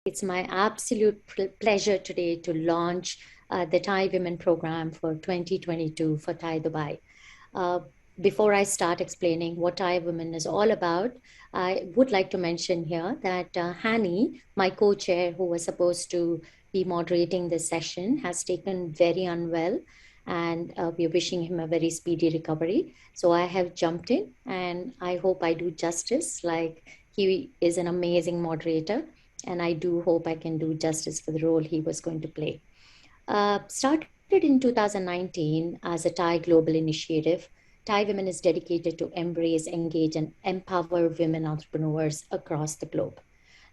It's my absolute pleasure today to launch the TiE Women program for 2022 for TiE Dubai. Uh, Before I start explaining what TiE Women is all about, I would like to mention here that Hani, my co-chair who was supposed to be moderating this session, has taken very unwell, and we're wishing him a very speedy recovery. So I have jumped in, and I hope I do justice. Like, he is an amazing moderator, and I do hope I can do justice for the role he was going to play. Started in 2019 as a TiE Global Initiative, TiE Women is dedicated to embrace, engage, and empower women entrepreneurs across the globe.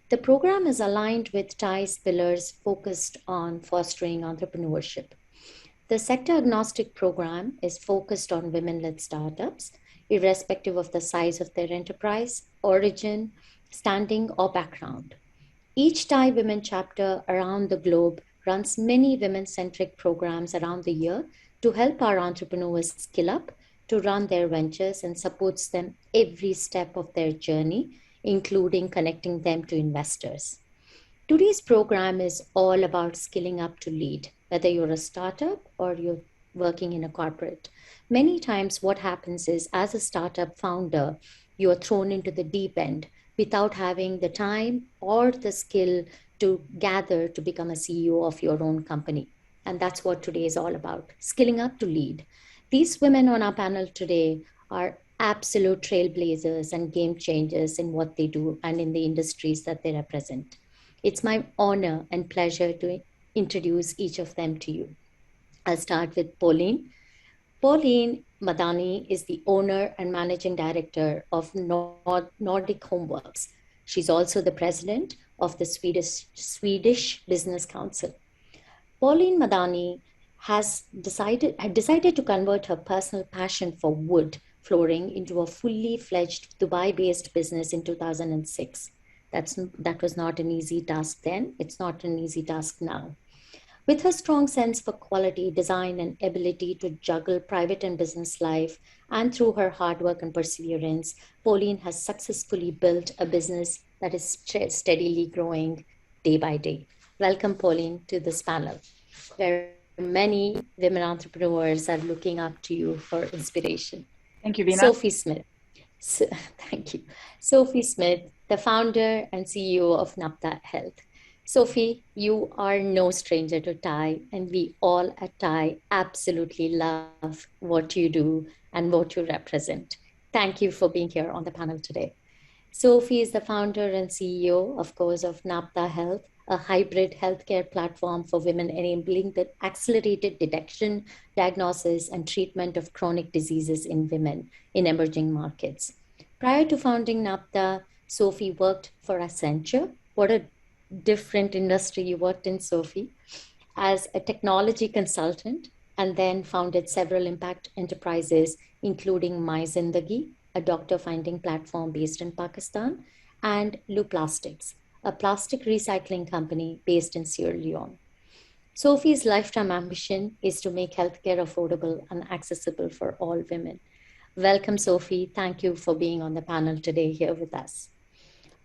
The program is aligned with TiE's pillars focused on fostering entrepreneurship. The sector agnostic program is focused on women-led startups, irrespective of the size of their enterprise, origin, standing, or background. Each TiE Women chapter around the globe runs many women-centric programs around the year to help our entrepreneurs skill up, to run their ventures, and supports them every step of their journey, including connecting them to investors. Today's program is all about skilling up to lead, whether you're a startup or you're working in a corporate. Many times what happens is, as a startup founder, you are thrown into the deep end without having the time or the skill to gather to become a CEO of your own company. And that's what today is all about, skilling up to lead. These women on our panel today are absolute trailblazers and game changers in what they do and in the industries that they represent. It's my honor and pleasure to introduce each of them to you. I'll start with Pauline. Pauline Madani is the owner and managing director of Nordic Homeworx. She's also the president of the Swedish Business Council. Pauline Madani had decided to convert her personal passion for wood flooring into a fully fledged Dubai-based business in 2006. That was not an easy task then. It's not an easy task now. With her strong sense for quality, design, and ability to juggle private and business life, and through her hard work and perseverance, Pauline has successfully built a business that is steadily growing day by day. Welcome, Pauline, to this panel, where many women entrepreneurs are looking up to you for inspiration. Thank you, Veena. Sophie Smith. Thank you. Sophie Smith, the founder and CEO of Nabta Health. Sophie, you are no stranger to TiE, and we all at TiE absolutely love what you do and what you represent. Thank you for being here on the panel today. Sophie is the founder and CEO, of course, of Nabta Health, a hybrid healthcare platform for women enabling the accelerated detection, diagnosis, and treatment of chronic diseases in women in emerging markets. Prior to founding Nabta, Sophie worked for Accenture. What a different industry you worked in, Sophie, as a technology consultant, and then founded several impact enterprises, including Maysoon, a doctor finding platform based in Pakistan, and Plastics, a plastic recycling company based in Sierra Leone. Sophie's lifetime ambition is to make healthcare affordable and accessible for all women. Welcome, Sophie. Thank you for being on the panel today here with us.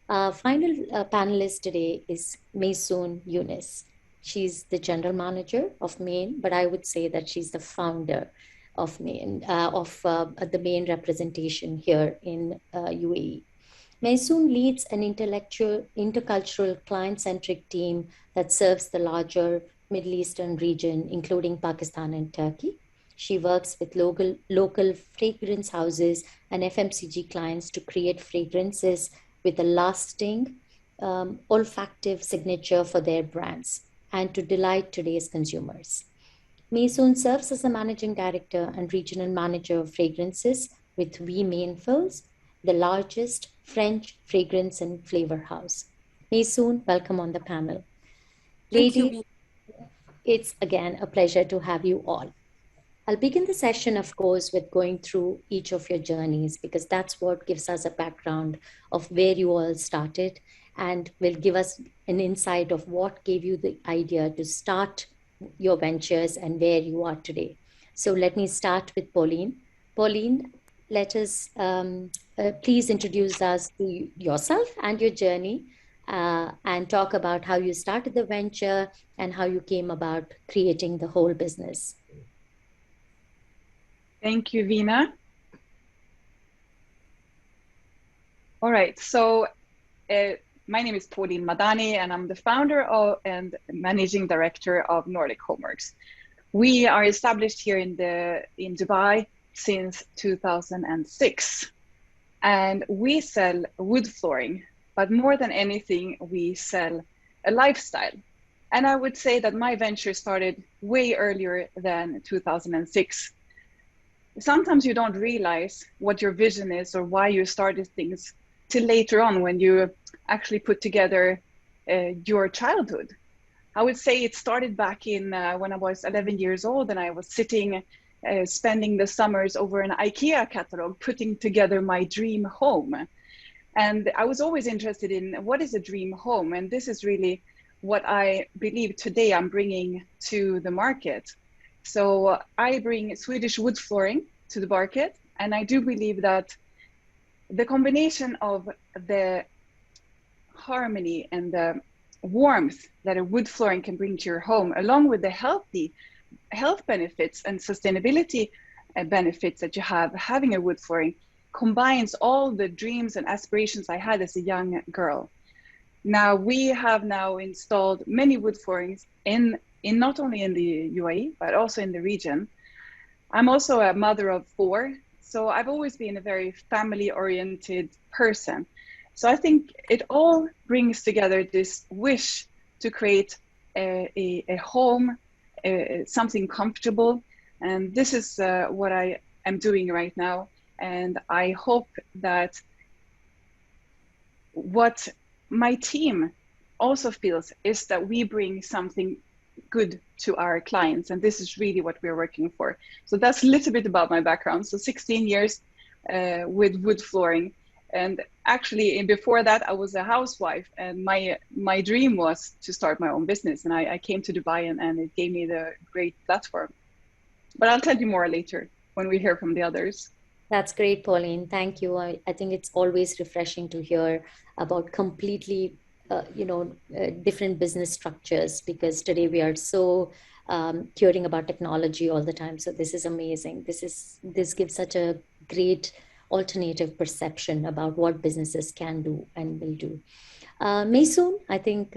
Final panelist today is Maison Eunice. She's the general manager of Maine, but I would say that she's the founder of Maine, the Maine representation here in UAE. Maysoon leads an intercultural, client-centric team that serves the larger Middle Eastern region, including Pakistan and Turkey. She works with local fragrance houses and FMCG clients to create fragrances with a lasting olfactive signature for their brands and to delight today's consumers. Maysoon serves as a managing director and regional manager of fragrances with We Mainfills, the largest French fragrance and flavor house. Maysoon, welcome on the panel. Ladies, it's again a pleasure to have you all. I'll begin the session, of course, with going through each of your journeys, because that's what gives us a background of where you all started and will give us an insight of what gave you the idea to start your ventures and where you are today. So let me start with Pauline. Pauline, let us please introduce us to yourself and your journey and talk about how you started the venture and how you came about creating the whole business. Thank you, Veena. All right, so my name is Pauline Madani, and I'm the founder and managing director of Nordic Homeworx. We are established here in Dubai since 2006, and we sell wood flooring, but more than anything, we sell a lifestyle. And I would say that my venture started way earlier than 2006. Sometimes you don't realize what your vision is or why you started things till later on when you actually put together your childhood. I would say it started back in when I was 11 years old, and I was sitting, spending the summers over an IKEA catalog, putting together my dream home. And I was always interested in what is a dream home? And this is really what I believe today I'm bringing to the market. So I bring Swedish wood flooring to the market, and I do believe that the combination of the harmony and the warmth that a wood flooring can bring to your home, along with the health benefits and sustainability benefits that you have having a wood flooring, combines all the dreams and aspirations I had as a young girl. Now we have installed many wood floorings in not only in the UAE, but also in the region. I'm also a mother of 4, so I've always been a very family-oriented person. So I think it all brings together this wish to create a home, something comfortable. And this is what I am doing right now. And I hope that what my team also feels is that we bring something good to our clients. And this is really what we're working for. So that's a little bit about my background. So 16 years with wood flooring. And actually, before that, I was a housewife, and my dream was to start my own business. And I came to Dubai, and it gave me the great platform. But I'll tell you more later when we hear from the others. That's great, Pauline. Thank you. I think it's always refreshing to hear about completely, different business structures, because today we are so hearing about technology all the time. So this is amazing. This gives such a great alternative perception about what businesses can do and will do. Maysoon, I think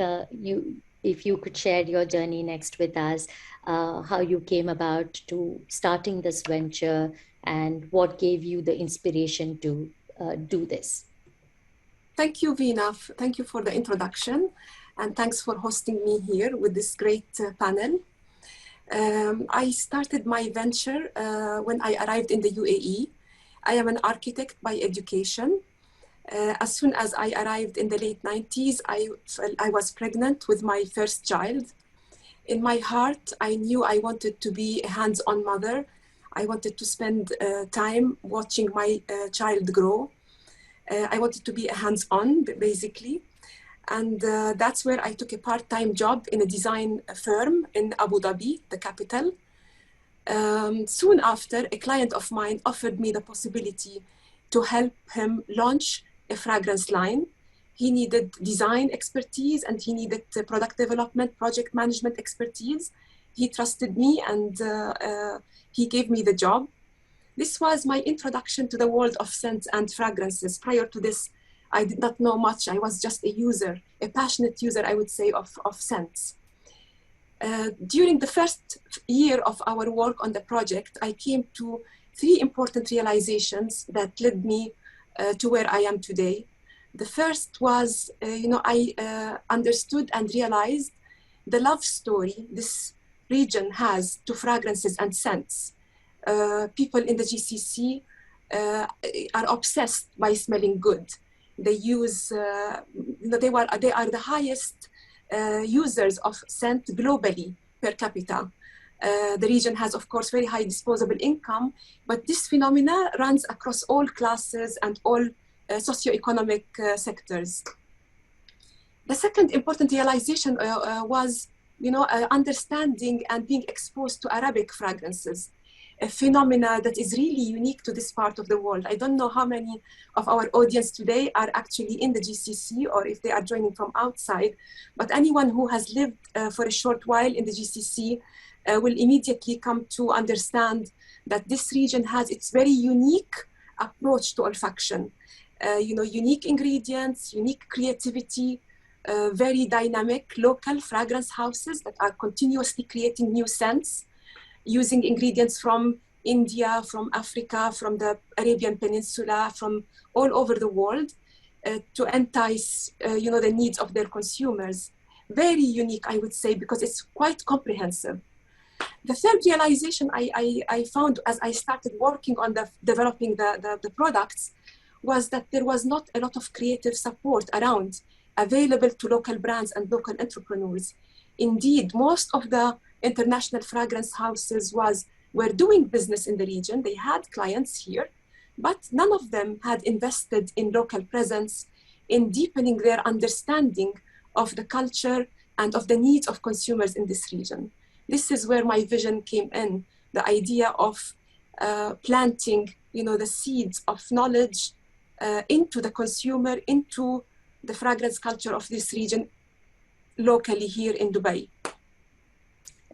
if you could share your journey next with us, how you came about to starting this venture and what gave you the inspiration to do this. Thank you, Veena. Thank you for the introduction, and thanks for hosting me here with this great panel. I started my venture when I arrived in the UAE. I am an architect by education. As soon as I arrived in the late 90s, I was pregnant with my first child. In my heart, I knew I wanted to be a hands-on mother. I wanted to spend time watching my child grow. I wanted to be a hands-on, basically. And that's where I took a part-time job in a design firm in Abu Dhabi, the capital. Soon after, a client of mine offered me the possibility to help him launch a fragrance line. He needed design expertise, and he needed product development, project management expertise. He trusted me, and he gave me the job. This was my introduction to the world of scents and fragrances. Prior to this, I did not know much. I was just a user, a passionate user, I would say, of scents. During the first year of our work on the project, I came to 3 important realizations that led me to where I am today. The first was, I understood and realized the love story this region has to fragrances and scents. People in the GCC are obsessed by smelling good. They use, they are the highest users of scent globally per capita. The region has, of course, very high disposable income, but this phenomena runs across all classes and all socioeconomic sectors. The second important realization was, understanding and being exposed to Arabic fragrances. a phenomena that is really unique to this part of the world. I don't know how many of our audience today are actually in the GCC or if they are joining from outside, but anyone who has lived for a short while in the GCC will immediately come to understand that this region has its very unique approach to olfaction. Unique ingredients, unique creativity, very dynamic local fragrance houses that are continuously creating new scents, using ingredients from India, from Africa, from the Arabian Peninsula, from all over the world to entice, the needs of their consumers. Very unique, I would say, because it's quite comprehensive. The third realization I found as I started working on developing the products was that there was not a lot of creative support around available to local brands and local entrepreneurs. Indeed, most of the international fragrance houses were doing business in the region. They had clients here, but none of them had invested in local presence, in deepening their understanding of the culture and of the needs of consumers in this region. This is where my vision came in, the idea of planting, the seeds of knowledge into the consumer, into the fragrance culture of this region locally here in Dubai.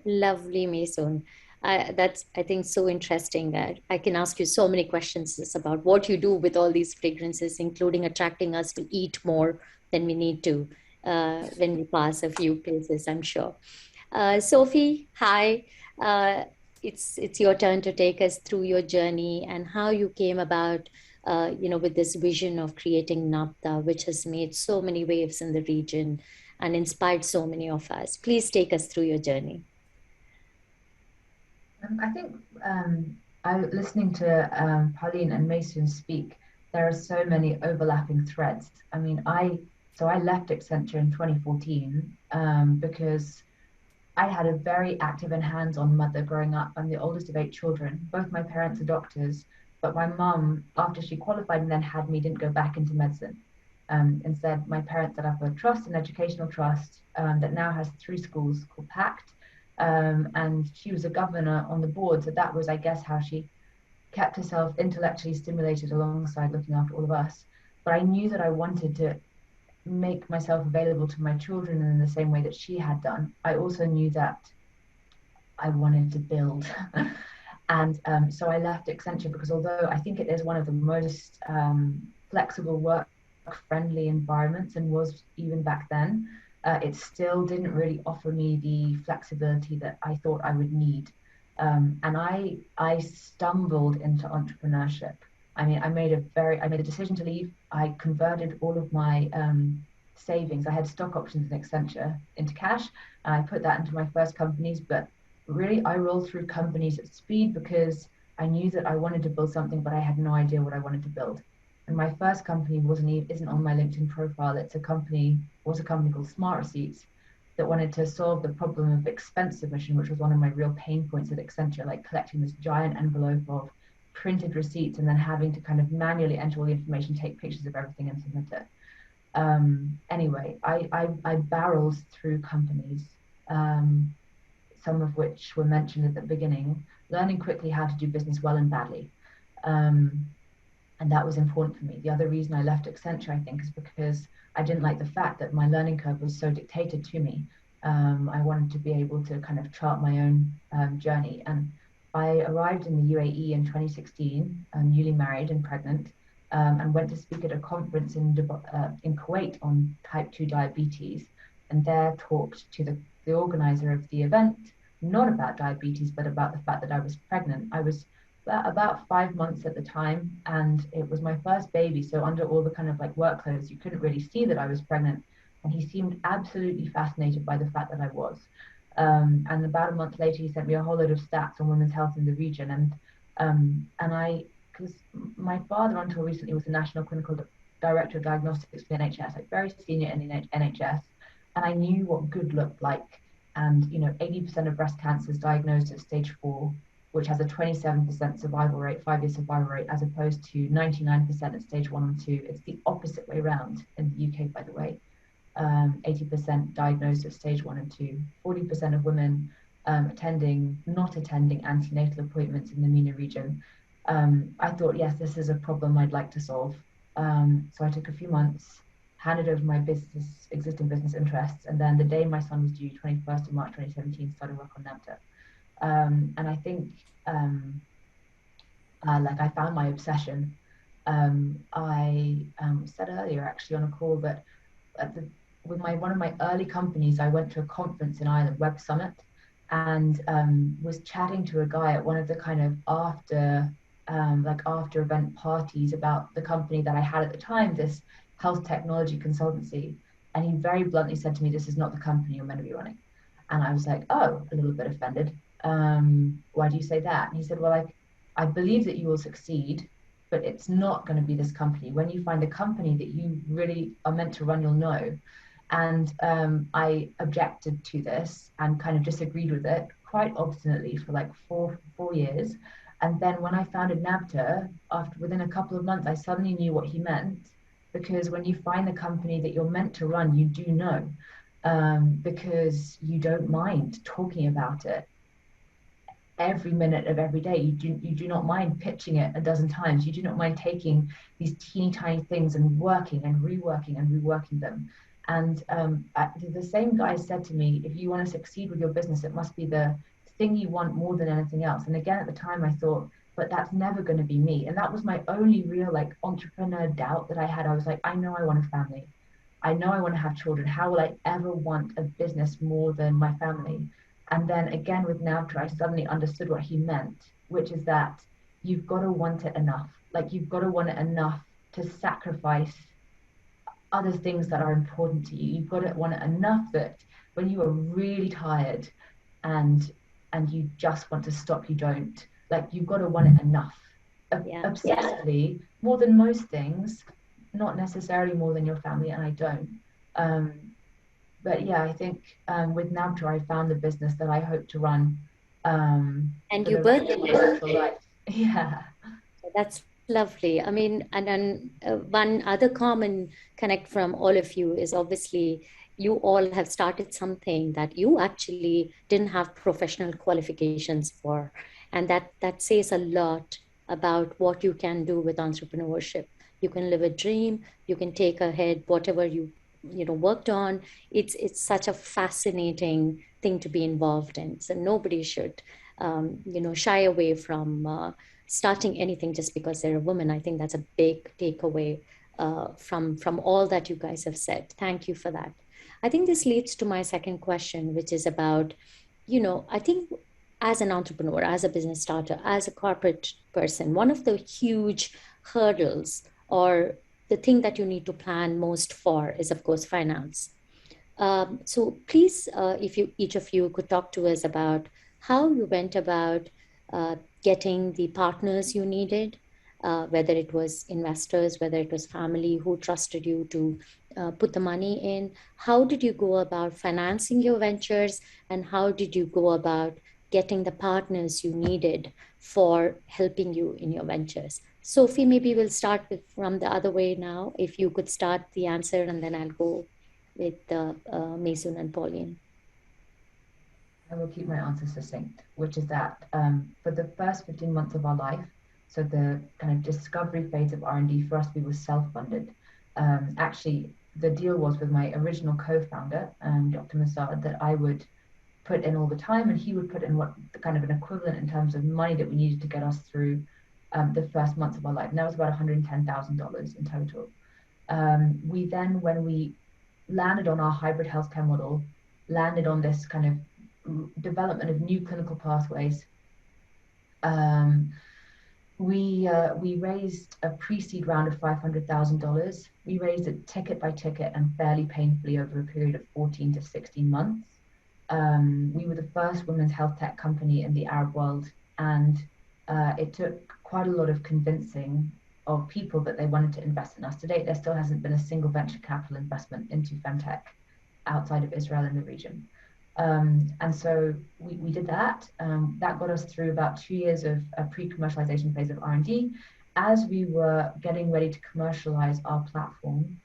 Lovely, Maysoon. That's, I think, so interesting that I can ask you so many questions about what you do with all these fragrances, including attracting us to eat more than we need to when we pass a few places, I'm sure. Sophie, hi. It's your turn to take us through your journey and how you came about, with this vision of creating Nabta, which has made so many waves in the region and inspired so many of us. Please take us through your journey. I think listening to Pauline and Maysoon speak, there are so many overlapping threads. I mean, I left Accenture in 2014 because I had a very active and hands-on mother growing up. I'm the oldest of 8 children. Both my parents are doctors, but my mum, after she qualified and then had me, didn't go back into medicine. Instead, my parents set up a trust, an educational trust that now has 3 schools called PACT. And she was a governor on the board. So that was, I guess, how she kept herself intellectually stimulated alongside looking after all of us. But I knew that I wanted to make myself available to my children in the same way that she had done. I also knew that I wanted to build. And so I left Accenture because although I think it is one of the most flexible work-friendly environments and was even back then, it still didn't really offer me the flexibility that I thought I would need. And I stumbled into entrepreneurship. I mean, I made a decision to leave. I converted all of my savings. I had stock options in Accenture into cash, and I put that into my first companies. But really, I rolled through companies at speed because I knew that I wanted to build something, but I had no idea what I wanted to build. And my first company isn't on my LinkedIn profile. Was a company called Smart Receipts that wanted to solve the problem of expense submission, which was one of my real pain points at Accenture, like collecting this giant envelope of printed receipts and then having to kind of manually enter all the information, take pictures of everything and submit it. Anyway, I barreled through companies, some of which were mentioned at the beginning, learning quickly how to do business well and badly. And that was important for me. The other reason I left Accenture, I think, is because I didn't like the fact that my learning curve was so dictated to me. I wanted to be able to kind of chart my own journey. And I arrived in the UAE in 2016, newly married and pregnant, and went to speak at a conference in Kuwait on type 2 diabetes. And there talked to the organizer of the event, not about diabetes, but about the fact that I was pregnant. I was about 5 months at the time, and it was my first baby. So under all the kind of like workloads, you couldn't really see that I was pregnant. And he seemed absolutely fascinated by the fact that I was. And about a month later, he sent me a whole load of stats on women's health in the region. Because my father until recently was the National Clinical Director of Diagnostics for the NHS, like very senior in the NHS. And I knew what good looked like. And, 80% of breast cancer is diagnosed at stage 4, which has a 27% survival rate, 5-year survival rate, as opposed to 99% at stage 1 and 2. It's the opposite way around in the UK, by the way. 80% diagnosed at stage 1 and 2. 40% of women not attending antenatal appointments in the MENA region, I thought, yes, this is a problem I'd like to solve. So I took a few months, handed over my existing business interests, and then the day my son was due, 21st of March 2017, started work on Nabta. And I think, like, I found my obsession. I said earlier, actually, on a call that with one of my early companies, I went to a conference in Ireland, Web Summit, and was chatting to a guy at one of the kind of after event parties about the company that I had at the time, this health technology consultancy. And he very bluntly said to me, "This is not the company you're meant to be running." And I was like, oh, a little bit offended. Why do you say that? And he said, well, I believe that you will succeed, but it's not going to be this company. When you find a company that you really are meant to run, you'll know. And I objected to this and kind of disagreed with it quite obstinately for like four years. And then when I founded Nabta, within a couple of months, I suddenly knew what he meant, because when you find the company that you're meant to run, you do know, because you don't mind talking about it every minute of every day. You do not mind pitching it a dozen times. You do not mind taking these teeny tiny things and working and reworking them. And the same guy said to me, if you want to succeed with your business, it must be the thing you want more than anything else. And again, at the time I thought, but that's never going to be me. And that was my only real like entrepreneur doubt that I had. I was like, I know I want a family. I know I want to have children. How will I ever want a business more than my family? And then again with Nabta, I suddenly understood what he meant, which is that you've got to want it enough. Like, you've got to want it enough to sacrifice other things that are important to you. You've got to want it enough that when you are really tired and you just want to stop, you don't. Like, you've got to want it enough. Obsessively, more than most things, not necessarily more than your family, and I don't. But yeah, I think with Nabta, I found the business that I hope to run. And you birthed it. Yeah. That's lovely. I mean, and then one other common connect from all of you is obviously you all have started something that you actually didn't have professional qualifications for. And that says a lot about what you can do with entrepreneurship. You can live a dream, you can take ahead whatever you worked on. It's such a fascinating thing to be involved in. So nobody should shy away from starting anything just because they're a woman. I think that's a big takeaway from all that you guys have said. Thank you for that. I think this leads to my second question, which is about, I think as an entrepreneur, as a business starter, as a corporate person, one of the huge hurdles or the thing that you need to plan most for is, of course, finance. So please, if each of you could talk to us about how you went about getting the partners you needed, whether it was investors, whether it was family who trusted you to put the money in. How did you go about financing your ventures, and how did you go about getting the partners you needed for helping you in your ventures? Sophie, maybe we'll start from the other way now. If you could start the answer, and then I'll go with Maysoon and Pauline. I will keep my answer succinct, which is that for the first 15 months of our life, so the kind of discovery phase of R&D for us, we were self-funded. Actually, the deal was with my original co-founder, Dr. Masad, that I would put in all the time, and he would put in what kind of an equivalent in terms of money that we needed to get us through the first months of our life. And that was about $110,000 in total. We then, when we landed on our hybrid healthcare model, landed on this kind of development of new clinical pathways, we raised a pre-seed round of $500,000. We raised it ticket by ticket and fairly painfully over a period of 14 to 16 months. We were the first women's health tech company in the Arab world, and it took quite a lot of convincing of people that they wanted to invest in us. To date, there still hasn't been a single venture capital investment into femtech outside of Israel in the region. And so we did that. That got us through about 2 years of a pre-commercialization phase of R&D. As we were getting ready to commercialize our platform,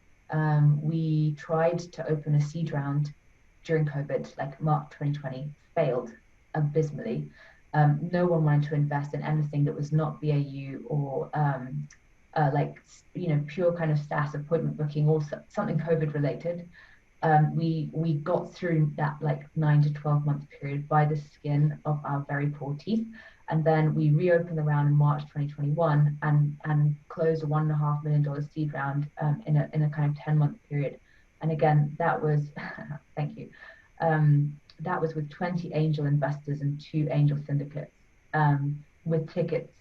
we tried to open a seed round during COVID, like March 2020, failed. abysmally. No one wanted to invest in anything that was not BAU or like, you know, pure kind of SaaS appointment booking or something COVID related. We got through that like 9 to 12 month period by the skin of our very poor teeth. And then we reopened the round in March 2021 and closed a $1.5 million seed round in a kind of 10-month period. And again, that was, thank you. That was with 20 angel investors and 2 angel syndicates, with tickets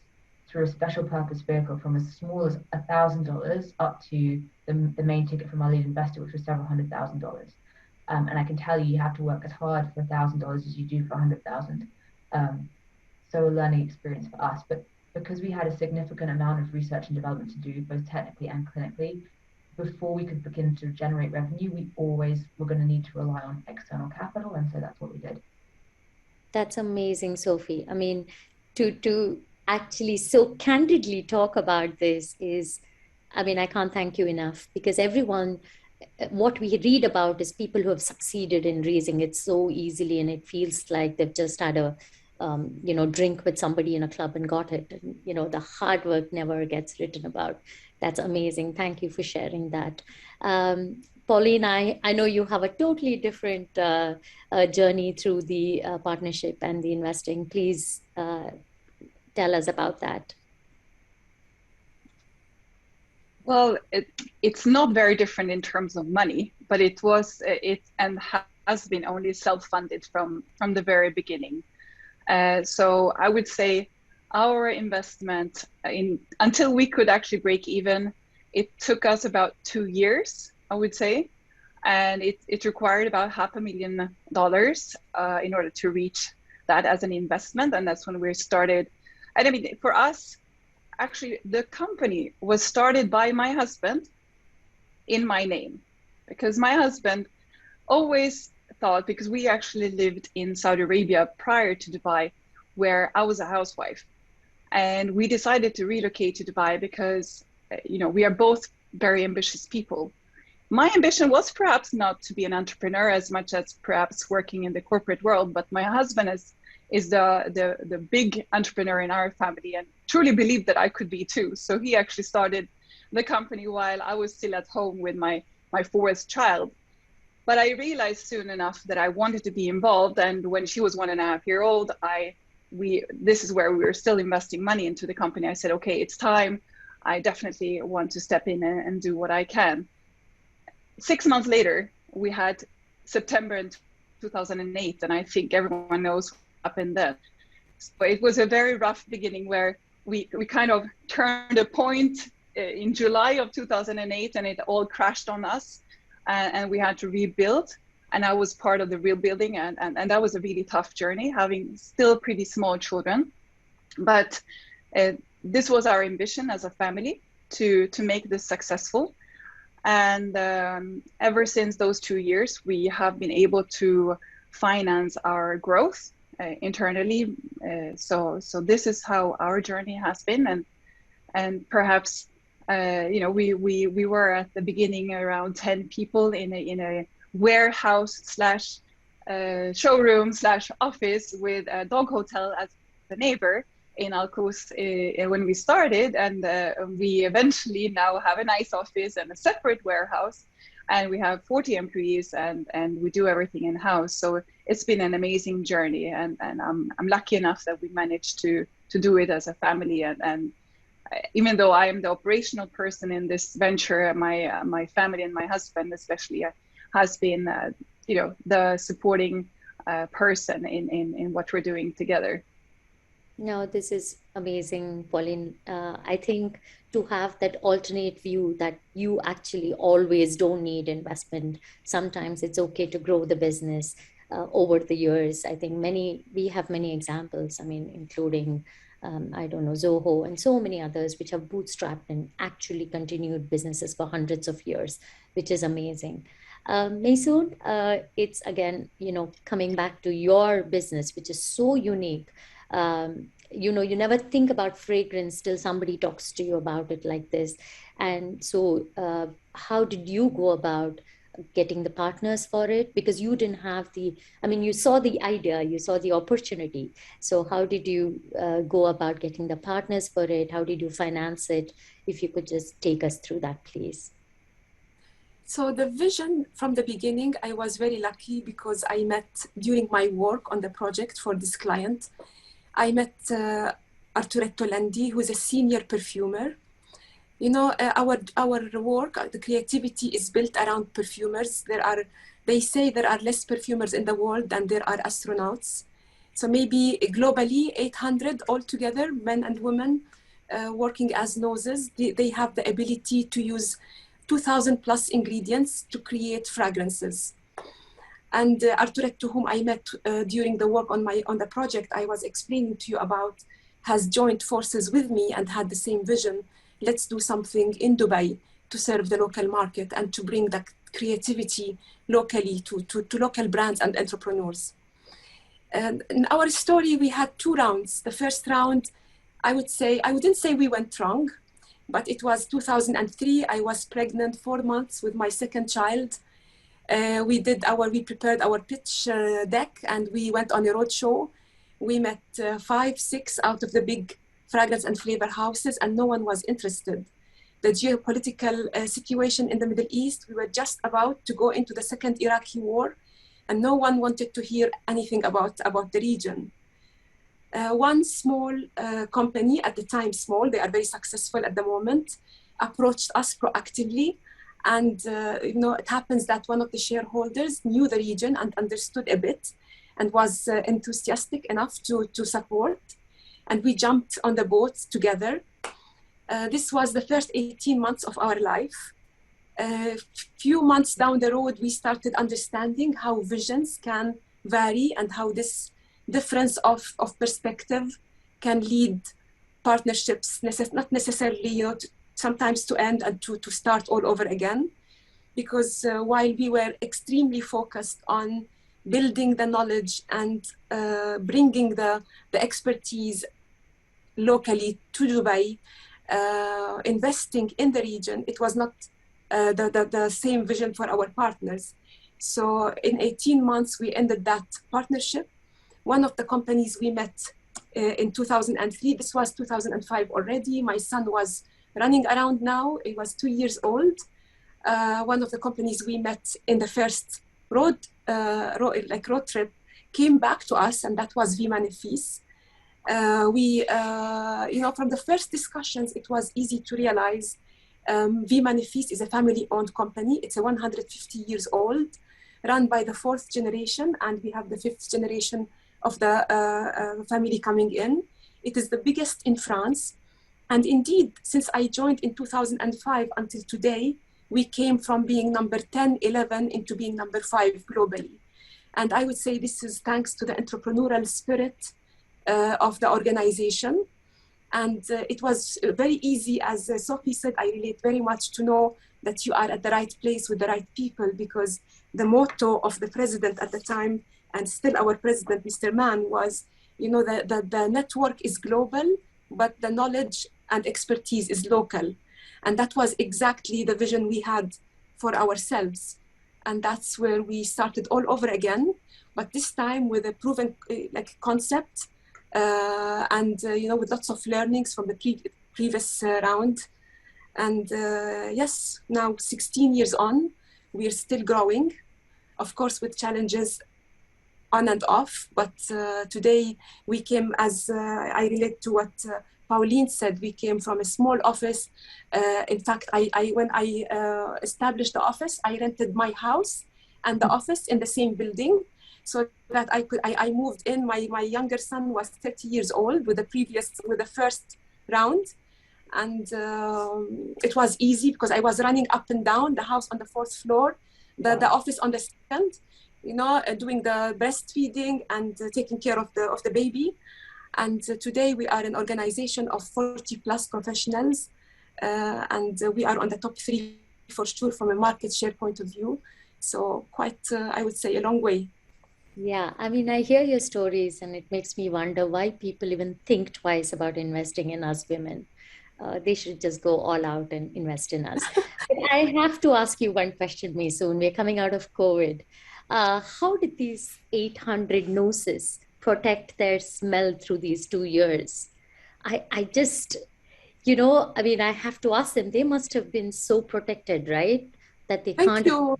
through a special purpose vehicle from as small as $1,000 up to the main ticket from our lead investor, which was several $100,000. And I can tell you, you have to work as hard for $1,000 as you do for 100,000. So a learning experience for us, but because we had a significant amount of research and development to do, both technically and clinically, before we could begin to generate revenue, we always were going to need to rely on external capital. And so that's what we did. That's amazing, Sophie. I mean, to actually so candidly talk about this is, I mean, I can't thank you enough, because everyone, what we read about is people who have succeeded in raising it so easily, and it feels like they've just had a you know, drink with somebody in a club and got it. And, you know, the hard work never gets written about. That's amazing. Thank you for sharing that. Pauline, I know you have a totally different journey through the partnership and the investing. Please tell us about that. Well, it's not very different in terms of money, but it was, and has been only self-funded from the very beginning. So I would say our investment until we could actually break even, it took us about 2 years, I would say. And it required about $500,000 in order to reach that as an investment. And that's when we started. And I mean, for us, actually, the company was started by my husband in my name, because my husband always thought, because we actually lived in Saudi Arabia prior to Dubai, where I was a housewife, and we decided to relocate to Dubai because, you know, we are both very ambitious people. My ambition was perhaps not to be an entrepreneur as much as perhaps working in the corporate world, but my husband is the big entrepreneur in our family and truly believed that I could be too. So he actually started the company while I was still at home with my 4th child. But I realized soon enough that I wanted to be involved. And when she was 1.5 years old, this is where we were still investing money into the company. I said, okay, it's time. I definitely want to step in and do what I can. 6 months later, we had September in 2008, and I think everyone knows what happened then. So it was a very rough beginning where we kind of turned a point in July of 2008, and it all crashed on us. And we had to rebuild, and I was part of the rebuilding, and that was a really tough journey, having still pretty small children. But this was our ambition as a family to make this successful. And ever since those 2 years, we have been able to finance our growth internally. So this is how our journey has been, and perhaps. You know, we were at the beginning around 10 people in a warehouse / showroom / office with a dog hotel as the neighbor in Al Quoz when we started, and we eventually now have a nice office and a separate warehouse, and we have 40 employees, and we do everything in house. So it's been an amazing journey, and I'm lucky enough that we managed to do it as a family, and even though I am the operational person in this venture, my family and my husband especially has been, you know, the supporting person in what we're doing together. No, this is amazing, Pauline. I think to have that alternate view that you actually always don't need investment. Sometimes it's okay to grow the business over the years. I think we have many examples, I mean, including I don't know, Zoho and so many others which have bootstrapped and actually continued businesses for hundreds of years, which is amazing. Maysoon, it's again, you know, coming back to your business, which is so unique. You know, you never think about fragrance till somebody talks to you about it like this. And so how did you go about getting the partners for it? Because you didn't have the, I mean, you saw the idea, you saw the opportunity. So how did you go about getting the partners for it? How did you finance it? If you could just take us through that, please. So the vision from the beginning, I was very lucky because I met during my work on the project for this client, I met Arturetto Landi, who is a senior perfumer. You know, our work, the creativity is built around perfumers. They say there are less perfumers in the world than there are astronauts. So maybe globally, 800 altogether, men and women working as noses. They have the ability to use 2,000 plus ingredients to create fragrances. And Arturetto, whom I met during the work on the project I was explaining to you about, has joined forces with me and had the same vision. Let's do something in Dubai to serve the local market and to bring that creativity locally to local brands and entrepreneurs. And in our story, we had 2 rounds. The first round, I wouldn't say we went wrong, but it was 2003. I was pregnant 4 months with my second child. We prepared our pitch deck and we went on a road show. We met 5, 6 out of the big fragrance and flavor houses, and no one was interested. The geopolitical situation in the Middle East, we were just about to go into the second Iraqi war, and no one wanted to hear anything about the region. One small company, at the time small, they are very successful at the moment, approached us proactively. And it happens that one of the shareholders knew the region and understood a bit and was enthusiastic enough to support. And we jumped on the boat together. This was the first 18 months of our life. Few months down the road, we started understanding how visions can vary and how this difference of perspective can lead partnerships, not necessarily, sometimes to end and to start all over again. Because while we were extremely focused on building the knowledge and bringing the expertise locally to Dubai, investing in the region, it was not the same vision for our partners. So in 18 months, we ended that partnership. One of the companies we met in 2003, this was 2005 already. My son was running around now, he was 2 years old. One of the companies we met in the first road trip came back to us, and that was Vima Nefis. From the first discussions, it was easy to realize Vima Nefis is a family-owned company. It's a 150 years old, run by the 4th generation, and we have the 5th generation of the family coming in. It is the biggest in France. And indeed, since I joined in 2005 until today, we came from being number 10, 11 into being number 5 globally. And I would say this is thanks to the entrepreneurial spirit of the organization. And it was very easy, as Sophie said, I relate very much to know that you are at the right place with the right people, because the motto of the president at the time, and still our president, Mr. Mann, was, the network is global, but the knowledge and expertise is local. And that was exactly the vision we had for ourselves. And that's where we started all over again, but this time with a proven concept and with lots of learnings from the previous round. And yes, now 16 years on, we are still growing, of course, with challenges on and off. But today we came, as I relate to what Pauline said, we came from a small office. In fact, when I established the office, I rented my house and the office in the same building, so that I moved in. My younger son was 30 years old with the first round. And it was easy because I was running up and down the house on the 4th floor, the office on the 2nd, doing the breastfeeding and taking care of the baby. And today we are an organization of 40 plus professionals, and we are on the top 3 for sure from a market share point of view. So quite, I would say, a long way. Yeah, I mean, I hear your stories and it makes me wonder why people even think twice about investing in us women. They should just go all out and invest in us. But I have to ask you one question, Maysoon. We're coming out of COVID. How did these 800 noses protect their smell through these 2 years? I just, I mean, I have to ask them, they must have been so protected, right? That they Thank can't. you.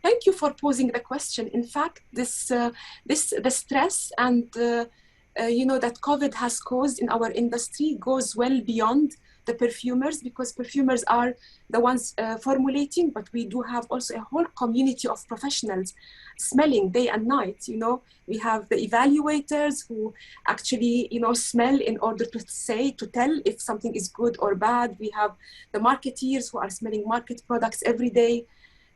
Thank you for posing the question. In fact, the stress and that COVID has caused in our industry goes well beyond the perfumers, because perfumers are the ones formulating, but we do have also a whole community of professionals smelling day and night. We have the evaluators who actually smell in order to tell if something is good or bad. We have the marketeers who are smelling market products every day.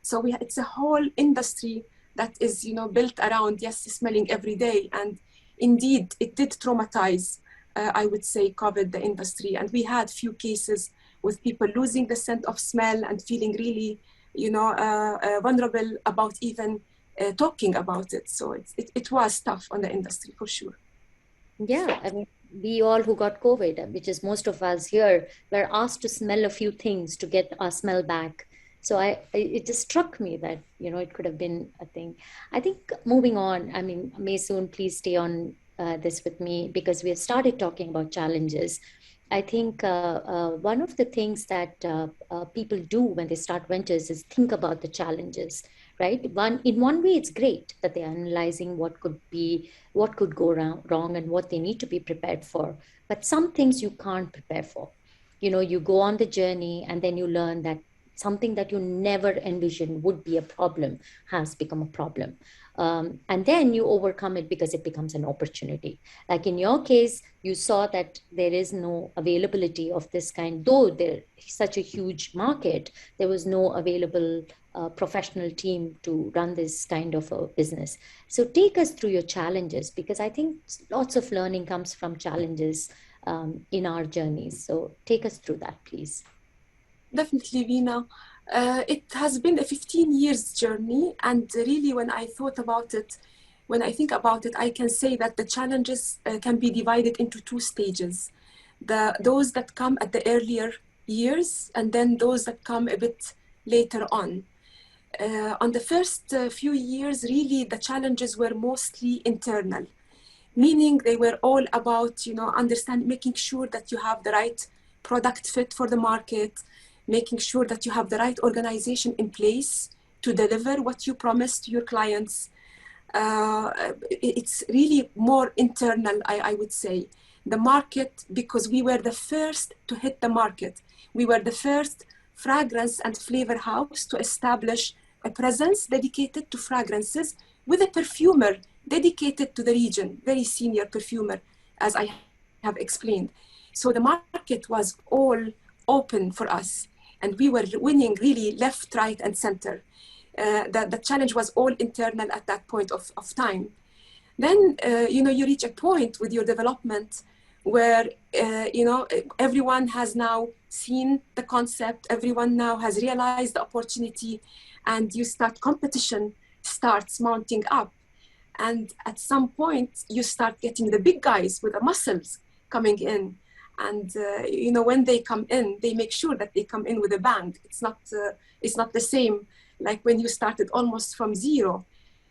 So it's a whole industry that is, built around, yes, smelling every day. And indeed, it did traumatize, I would say, COVID, the industry. And we had few cases with people losing the scent of smell and feeling really, vulnerable about even talking about it. So it was tough on the industry for sure. Yeah, I mean, we all who got COVID, which is most of us here, were asked to smell a few things to get our smell back. So it just struck me that, it could have been a thing. I think moving on, I mean, Maysoon, please stay on this with me, because we have started talking about challenges. I think one of the things that people do when they start ventures is think about the challenges, right? In one way, it's great that they're analyzing what could go wrong and what they need to be prepared for. But some things you can't prepare for. You go on the journey and then you learn that something that you never envisioned would be a problem has become a problem. And then you overcome it because it becomes an opportunity. Like in your case, you saw that there is no availability of this kind, though there's such a huge market, there was no available professional team to run this kind of a business. So take us through your challenges, because I think lots of learning comes from challenges in our journeys. So take us through that, please. Definitely, Veena. It has been a 15 years journey, and really when I think about it, I can say that the challenges can be divided into two stages. Those that come at the earlier years, and then those that come a bit later on. On the first few years, really the challenges were mostly internal, meaning they were all about, making sure that you have the right product fit for the market, making sure that you have the right organization in place to deliver what you promised to your clients. It's really more internal, I would say. The market, because we were the first to hit the market. We were the first fragrance and flavor house to establish a presence dedicated to fragrances with a perfumer dedicated to the region, very senior perfumer, as I have explained. So the market was all open for us, and we were winning really left, right, and center. The challenge was all internal at that point of time. Then, you reach a point with your development where, everyone has now seen the concept, everyone now has realized the opportunity, and competition starts mounting up. And at some point, you start getting the big guys with the muscles coming in. And when they come in, they make sure that they come in with a bang. It's not the same like when you started almost from zero.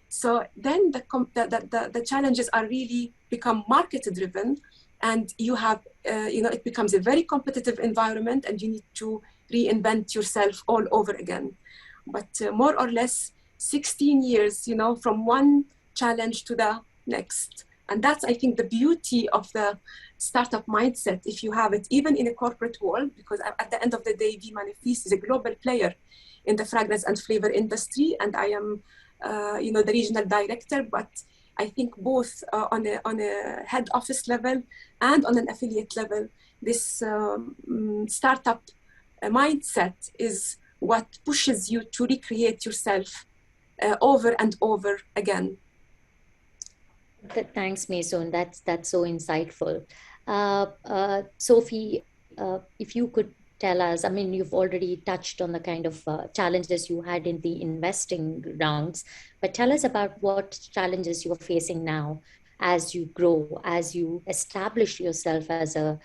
So then the challenges are really become market driven, and you have it becomes a very competitive environment, and you need to reinvent yourself all over again. But more or less 16 years, from one challenge to the next. And that's, I think, the beauty of the startup mindset, if you have it, even in a corporate world, because at the end of the day, TiE Women MENA is a global player in the fragrance and flavor industry. And I am, the regional director, but I think both on a head office level and on an affiliate level, this startup mindset is what pushes you to recreate yourself over and over again. Thanks, Maysoon. That's so insightful. Sophie, if you could tell us, I mean, you've already touched on the kind of challenges you had in the investing rounds, but tell us about what challenges you're facing now as you grow, as you establish yourself as a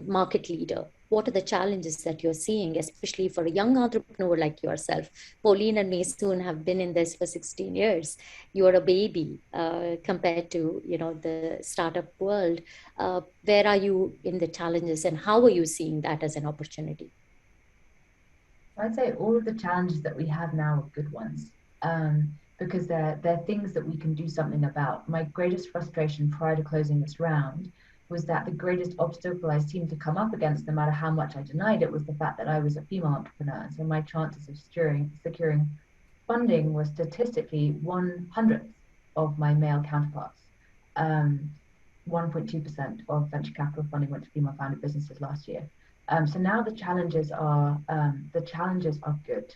market leader. what are the challenges that you're seeing, especially for a young entrepreneur like yourself? Pauline and Maysoon have been in this for 16 years. You're a baby compared to, you know, the startup world. Where are you in the challenges, and how are you seeing that as an opportunity? I'd say all of the challenges that we have now are good ones, because they're things that we can do something about. My greatest frustration prior to closing this round was that the greatest obstacle I seemed to come up against, no matter how much I denied it, was the fact that I was a female entrepreneur. So my chances of securing funding were statistically 1/100th of my male counterparts. 1.2% of venture capital funding went to female-founded businesses last year. So now the challenges are good.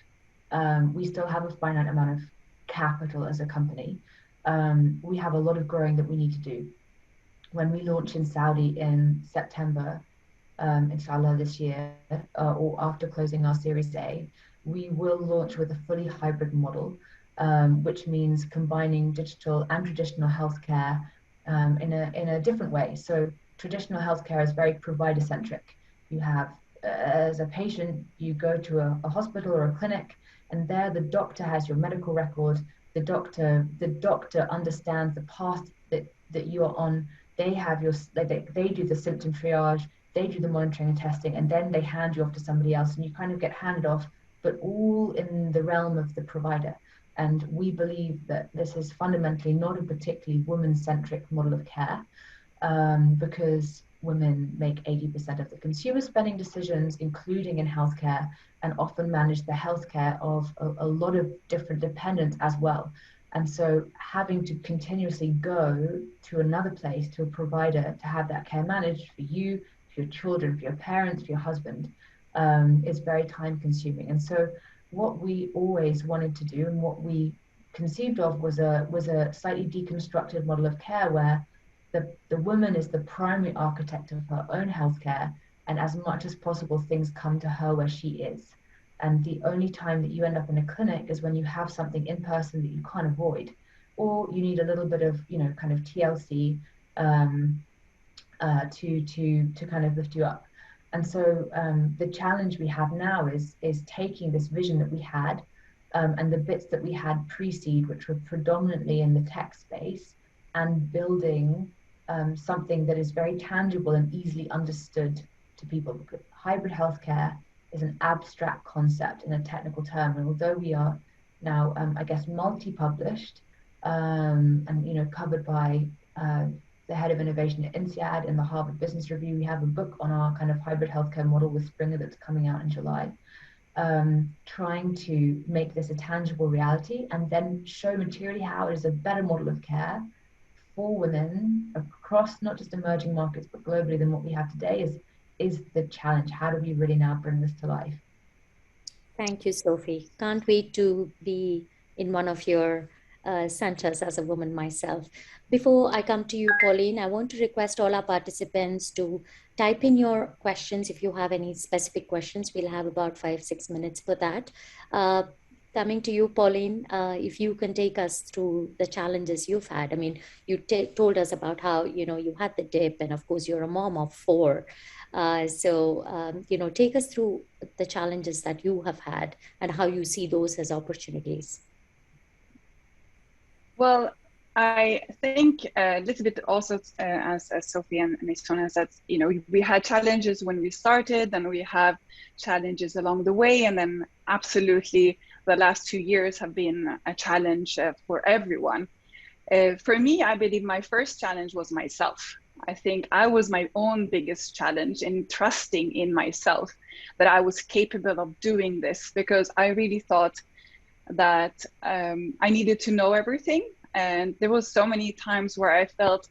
We still have a finite amount of capital as a company. We have a lot of growing that we need to do. When we launch in Saudi in September, inshallah this year, or after closing our Series A, we will launch with a fully hybrid model, which means combining digital and traditional healthcare in a different way. So traditional healthcare is very provider-centric. You have, as a patient, you go to a hospital or a clinic, and there the doctor has your medical record. The doctor understands the path that you are on. They have they do the symptom triage, they do the monitoring and testing, and then they hand you off to somebody else, and you kind of get handed off, but all in the realm of the provider. And we believe that this is fundamentally not a particularly woman-centric model of care, because women make 80% of the consumer spending decisions, including in healthcare, and often manage the healthcare of a lot of different dependents as well. And so having to continuously go to another place, to a provider, to have that care managed for you, for your children, for your parents, for your husband, is very time consuming. And so what we always wanted to do, and what we conceived of, was a slightly deconstructed model of care where the woman is the primary architect of her own healthcare, and as much as possible things come to her where she is. And the only time that you end up in a clinic is when you have something in person that you can't avoid, or you need a little bit of, you know, kind of TLC to kind of lift you up. And so the challenge we have now is taking this vision that we had, and the bits that we had pre-seed, which were predominantly in the tech space, and building something that is very tangible and easily understood to people. Because hybrid healthcare is an abstract concept in a technical term, and although we are now, I guess, multi-published, and, you know, covered by the head of innovation at INSEAD in the Harvard Business Review. We have a book on our kind of hybrid healthcare model with Springer that's coming out in July, trying to make this a tangible reality and then show materially how it is a better model of care for women across not just emerging markets, but globally than what we have today is the challenge. How do we really now bring this to life? Thank you, Sophie. Can't wait to be in one of your centers as a woman myself. Before I come to you, Pauline, I want to request all our participants to type in your questions. If you have any specific questions, we'll have about 5-6 minutes for that. Coming to you, Pauline, if you can take us through the challenges you've had. I mean, you told us about how, you know, you had the dip, and of course you're a mom of 4. You know, take us through the challenges that you have had and how you see those as opportunities. Well, I think a little bit also, as Sophie and Maysoon said, you know, we had challenges when we started, and we have challenges along the way, and then absolutely the last 2 years have been a challenge for everyone. For me, I believe my first challenge was myself. I think I was my own biggest challenge in trusting in myself that I was capable of doing this, because I really thought that I needed to know everything. And there was so many times where I felt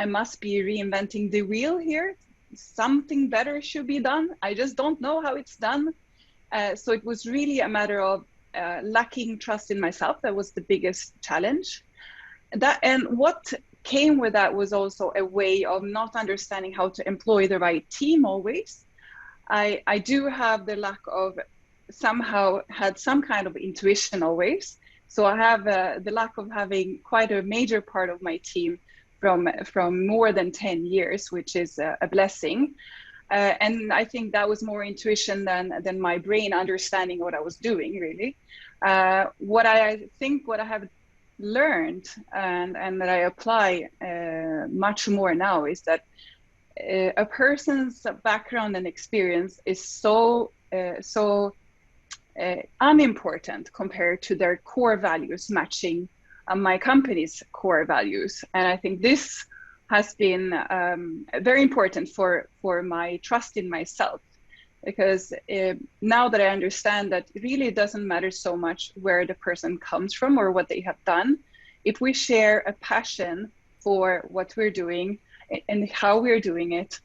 I must be reinventing the wheel here. Something better should be done. I just don't know how it's done. So it was really a matter of lacking trust in myself. That was the biggest challenge. And what came with that was also a way of not understanding how to employ the right team always. I do have the lack of somehow had some kind of intuition always. So I have the lack of having quite a major part of my team from more than 10 years, which is a blessing. And I think that was more intuition than my brain understanding what I was doing, really. What I have learned and that I apply much more now is that a person's background and experience is so unimportant compared to their core values matching my company's core values. And I think this has been very important for my trust in myself, because now that I understand that really it doesn't matter so much where the person comes from or what they have done. If we share a passion for what we're doing and how we're doing it,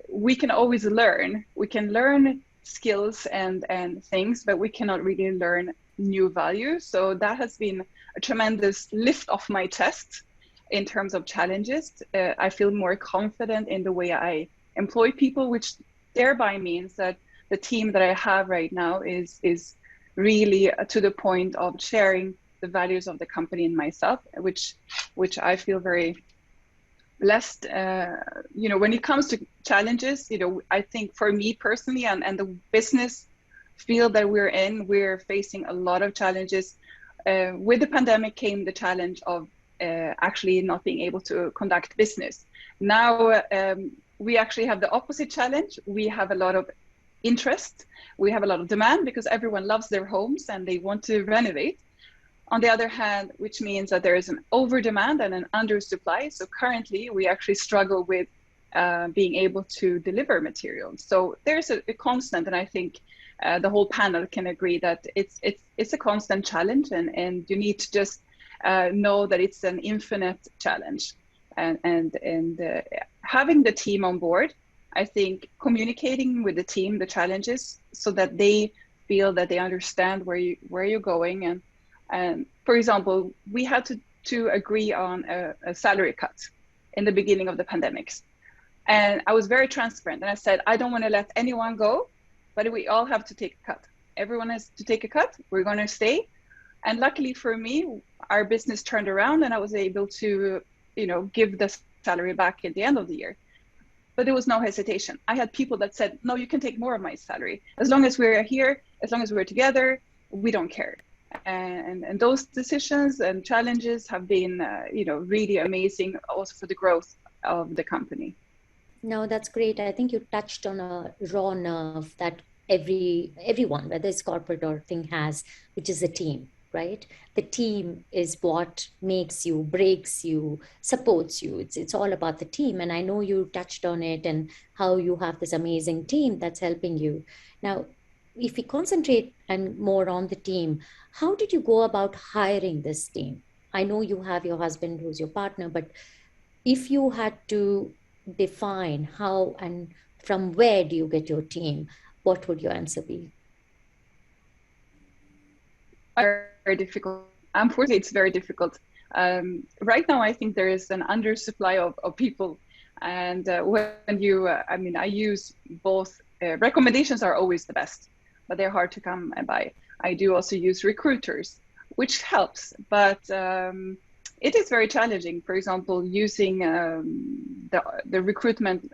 we can always learn. We can learn skills and things, but we cannot really learn new values. So that has been a tremendous lift off my chest in terms of challenges. I feel more confident in the way I employ people, which thereby means that the team that I have right now is really to the point of sharing the values of the company and myself, which I feel very blessed. When it comes to challenges, I think for me personally and the business field that we're in, we're facing a lot of challenges. With the pandemic came the challenge of actually not being able to conduct business. Now we actually have the opposite challenge. We have a lot of interest. We have a lot of demand because everyone loves their homes and they want to renovate. On the other hand, which means that there is an over demand and an under supply. So currently we actually struggle with being able to deliver materials. So there's a constant, and I think the whole panel can agree that it's a constant challenge, and you need to just know that it's an infinite challenge. And having the team on board, I think communicating with the team the challenges so that they feel that they understand where you're going. And for example, we had to agree on a salary cut in the beginning of the pandemics. And I was very transparent. And I said, I don't want to let anyone go, but we all have to take a cut. Everyone has to take a cut. We're going to stay. And luckily for me, our business turned around and I was able to, give the salary back at the end of the year. But there was no hesitation. I had people that said, no, you can take more of my salary. As long as we're here, as long as we're together, we don't care. And those decisions and challenges have been, really amazing also for the growth of the company. No, that's great. I think you touched on a raw nerve that everyone, whether it's corporate or thing, has, which is a team, right? The team is what makes you, breaks you, supports you. It's all about the team. And I know you touched on it and how you have this amazing team that's helping you. Now, if we concentrate and more on the team, how did you go about hiring this team? I know you have your husband who's your partner, but if you had to define how and from where do you get your team, what would your answer be? Very difficult. Unfortunately, it's very difficult. Right now, I think there is an undersupply of people. And when I use both. Recommendations are always the best, but they're hard to come by. I do also use recruiters, which helps, but it is very challenging. For example, using the recruitment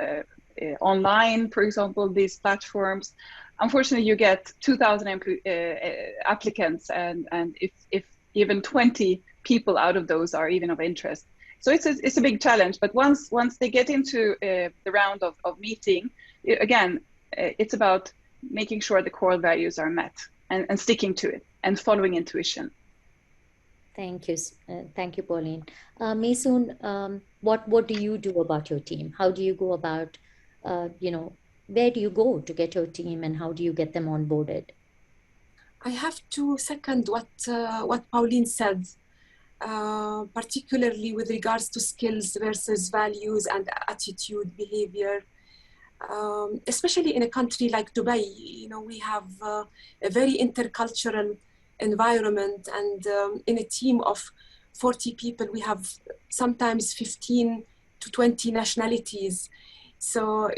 online, for example, these platforms. Unfortunately, you get 2,000 applicants, and if even 20 people out of those are even of interest. So it's a big challenge. But once they get into the round of meeting, again, it's about making sure the core values are met and sticking to it and following intuition. Thank you. Thank you, Pauline. Maysoon, what do you do about your team? How do you go about, where do you go to get your team and how do you get them onboarded? I have to second what Pauline said, particularly with regards to skills versus values and attitude, behavior. Especially in a country like Dubai, we have a very intercultural environment, and in a team of 40 people, we have sometimes 15 to 20 nationalities. So,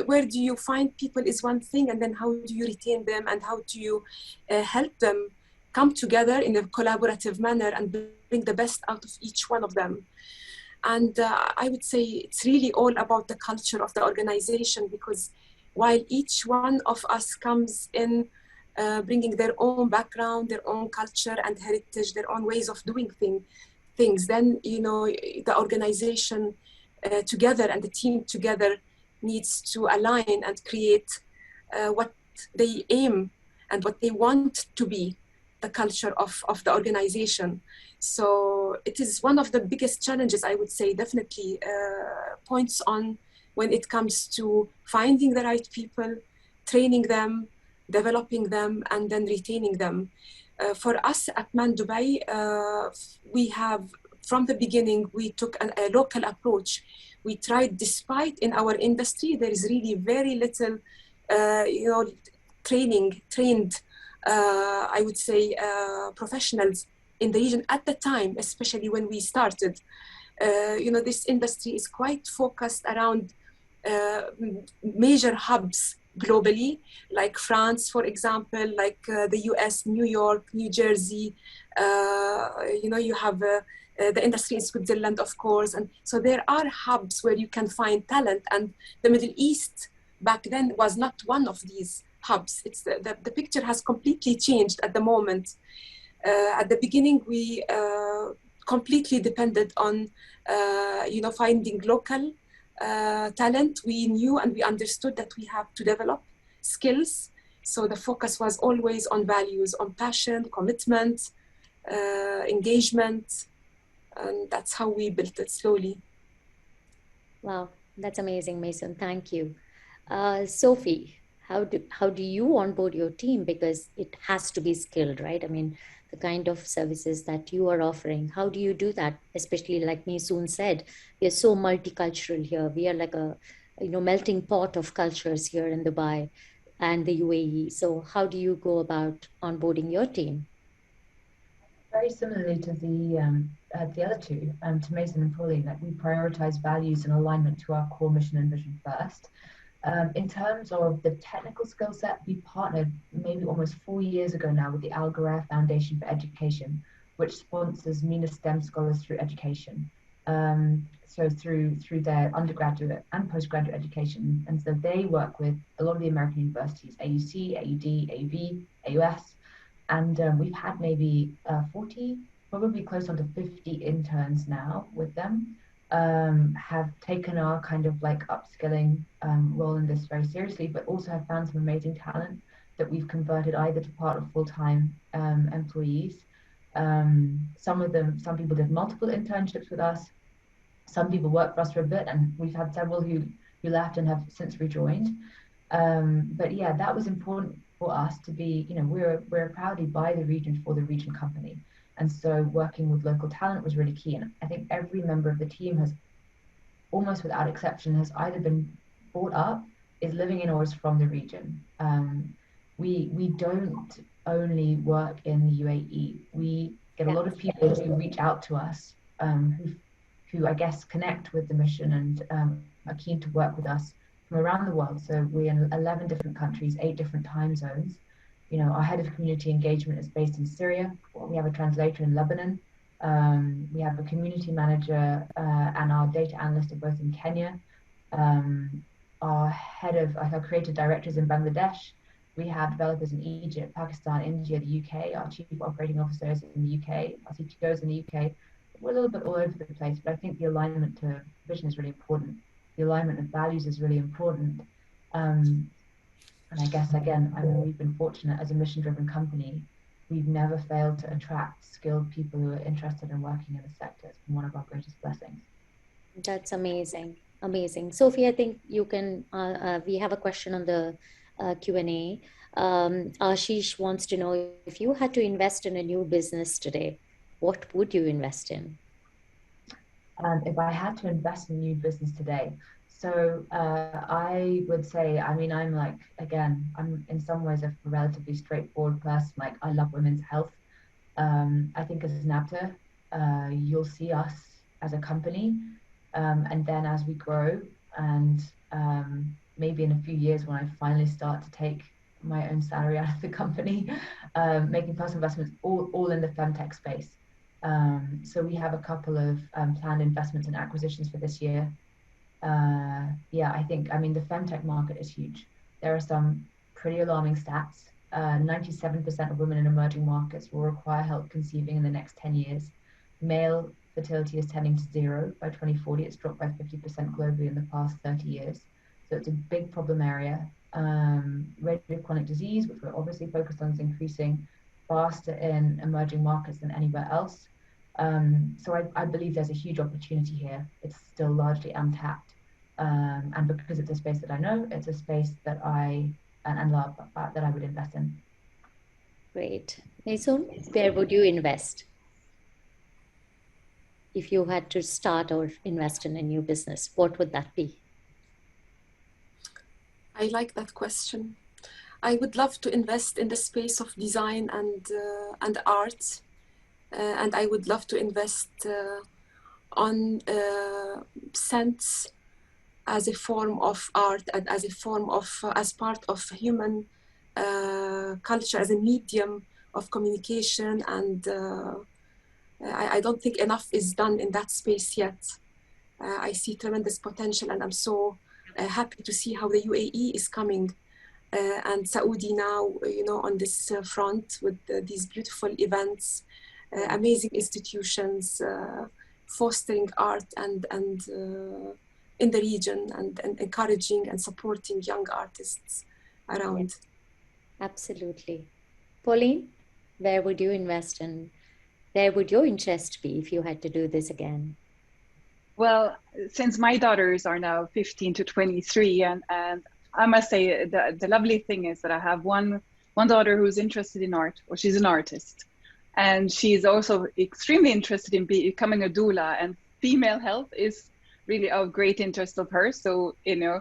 where do you find people is one thing, and then how do you retain them and how do you help them come together in a collaborative manner and bring the best out of each one of them? And I would say it's really all about the culture of the organization, because while each one of us comes in bringing their own background, their own culture and heritage, their own ways of doing things, then, you know, the organization together and the team together needs to align and create what they aim and what they want to be, the culture of the organization. So it is one of the biggest challenges, I would say, definitely points on when it comes to finding the right people, training them, developing them, and then retaining them. For us at Man Dubai, we have, from the beginning, we took a local approach. We tried, despite in our industry, there is really very little, you know, trained, I would say, professionals in the region at the time, especially when we started. You know, this industry is quite focused around major hubs globally, like France, for example, like the US, New York, New Jersey. You know, you have the industry in Switzerland, of course. And so there are hubs where you can find talent. And the Middle East back then was not one of these hubs. It's the picture has completely changed at the moment. At the beginning, we completely depended on, you know, finding local talent. We knew and we understood that we have to develop skills. So the focus was always on values, on passion, commitment, engagement. And that's how we built it slowly. Wow, that's amazing, Maysoon. Thank you. Sophie, how do you onboard your team? Because it has to be skilled, right? I mean, the kind of services that you are offering, how do you do that? Especially like Maysoon said, we are so multicultural here. We are like a, you know, melting pot of cultures here in Dubai and the UAE. So how do you go about onboarding your team? Very similarly to the other two, to Maison and Pauline, like we prioritize values and alignment to our core mission and vision first. In terms of the technical skill set, we partnered maybe almost 4 years ago now with the Al Ghurair Foundation for Education, which sponsors MENA STEM scholars through education. So through their undergraduate and postgraduate education. And so they work with a lot of the American universities, AUC, AUD, AUV, AUS. And we've had maybe 40, probably close on to 50 interns now with them, have taken our kind of like upskilling role in this very seriously, but also have found some amazing talent that we've converted either to part of full-time employees. Some people did multiple internships with us. Some people worked for us for a bit, and we've had several who left and have since rejoined. But yeah, that was important for us to be, you know, we're proudly by the region for the region company. And so working with local talent was really key. And I think every member of the team has, almost without exception, has either been brought up, is living in, or is from the region. We don't only work in the UAE. We get a lot of people who reach out to us, who I guess connect with the mission and are keen to work with us from around the world. So we're in 11 different countries, 8 different time zones. You know, our head of community engagement is based in Syria. We have a translator in Lebanon. We have a community manager and our data analyst are both in Kenya. Our creative director is in Bangladesh. We have developers in Egypt, Pakistan, India, the UK. Our chief operating officer is in the UK. Our CTO is in the UK. We're a little bit all over the place, but I think the alignment to vision is really important. The alignment of values is really important. And I guess, again, I mean, we've been fortunate as a mission-driven company. We've never failed to attract skilled people who are interested in working in the sector. It's been one of our greatest blessings. That's amazing. Amazing. Sophie, I think you can, we have a question on the Q&A. Ashish wants to know, if you had to invest in a new business today, what would you invest in? If I had to invest in a new business today, so I would say, I mean, I'm like, again, I'm in some ways a relatively straightforward person. Like, I love women's health. I think as Nabta, you'll see us as a company, and then as we grow, and maybe in a few years when I finally start to take my own salary out of the company, making personal investments all in the femtech space. So we have a couple of planned investments and acquisitions for this year. Yeah, I mean, the femtech market is huge. There are some pretty alarming stats. 97% of women in emerging markets will require help conceiving in the next 10 years. Male fertility is tending to zero by 2040. It's dropped by 50% globally in the past 30 years. So it's a big problem area. Rate of chronic disease, which we're obviously focused on, is increasing faster in emerging markets than anywhere else. So I believe there's a huge opportunity here. It's still largely untapped. And because it's a space that I know, it's a space that I love, that I would invest in. Great. Maysoon, where would you invest? If you had to start or invest in a new business, what would that be? I like that question. I would love to invest in the space of design and art. And I would love to invest on scents as a form of art and as a form of, as part of human culture, as a medium of communication. And I don't think enough is done in that space yet. I see tremendous potential, and I'm so happy to see how the UAE is coming and Saudi now, you know, on this front with these beautiful events, amazing institutions, fostering art and in the region, and encouraging and supporting young artists around. Absolutely. Pauline, where would you invest in? Where would your interest be if you had to do this again? Well, since my daughters are now 15 to 23, and I must say the lovely thing is that I have one daughter who's interested in art, or she's an artist. And she's also extremely interested in becoming a doula, and female health is really of great interest of her. So, you know,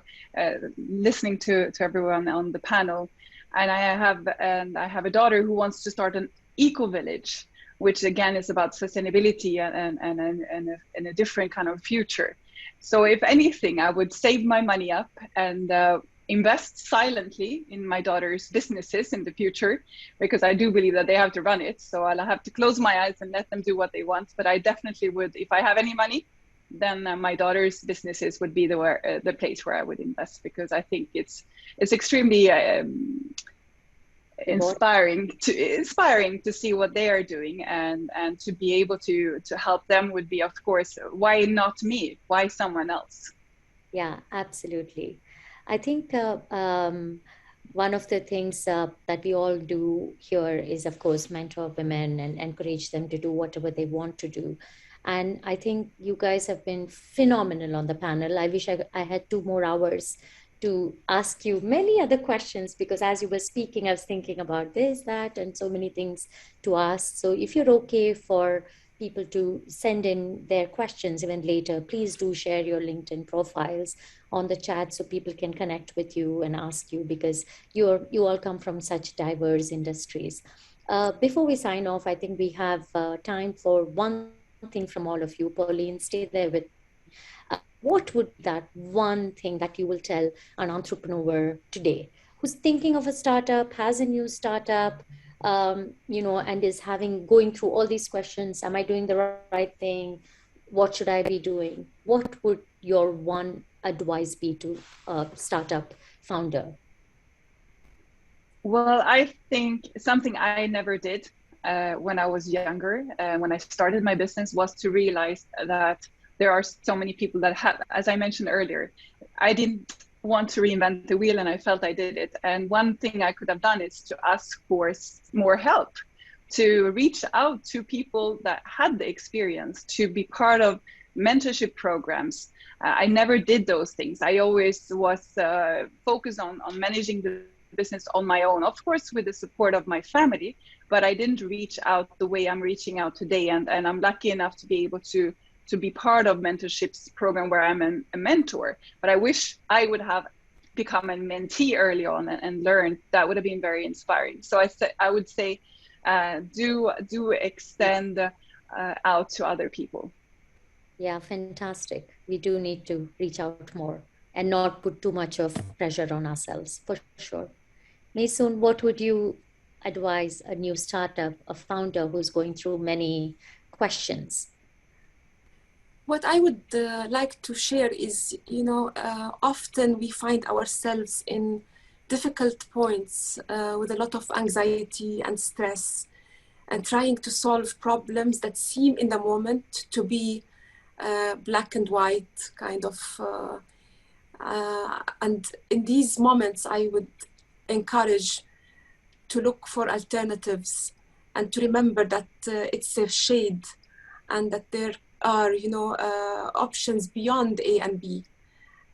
listening to everyone on the panel, and I have a daughter who wants to start an eco-village, which again is about sustainability and a different kind of future. So if anything, I would save my money up and invest silently in my daughter's businesses in the future, because I do believe that they have to run it. So I'll have to close my eyes and let them do what they want. But I definitely would, if I have any money, then my daughter's businesses would be the place where I would invest, because I think it's extremely inspiring to see what they are doing, and to be able to help them would be, of course, why not me? Why someone else? Yeah, absolutely. I think one of the things that we all do here is, of course, mentor women and encourage them to do whatever they want to do. And I think you guys have been phenomenal on the panel. I wish I had 2 more hours to ask you many other questions, because as you were speaking, I was thinking about this, that, and so many things to ask. So if you're okay for people to send in their questions even later, please do share your LinkedIn profiles on the chat so people can connect with you and ask you, because you all come from such diverse industries. Before we sign off, I think we have time for one thing from all of you. Pauline, stay there with me. What would be that one thing that you will tell an entrepreneur today who's thinking of a startup, has a new startup, you know, and is going through all these questions? Am I doing the right thing? What should I be doing? What would your one advice be to a startup founder? Well, I think something I never did when I was younger, when I started my business, was to realize that there are so many people that have, as I mentioned earlier, I didn't want to reinvent the wheel, and I felt I did it. And one thing I could have done is to ask for more help, to reach out to people that had the experience, to be part of mentorship programs. I never did those things. I always was focused on managing the business on my own, of course, with the support of my family, but I didn't reach out the way I'm reaching out today. And I'm lucky enough to be able to be part of mentorships program where I'm a mentor. But I wish I would have become a mentee early on and learned. That would have been very inspiring. So I would say do extend out to other people. Yeah, fantastic. We do need to reach out more and not put too much of pressure on ourselves, for sure. Maysoon, what would you advise a new startup, a founder who's going through many questions? What I would like to share is, often we find ourselves in difficult points with a lot of anxiety and stress, and trying to solve problems that seem in the moment to be black and white kind of. And in these moments, I would encourage to look for alternatives and to remember that it's a shade, and that there are, options beyond A and B.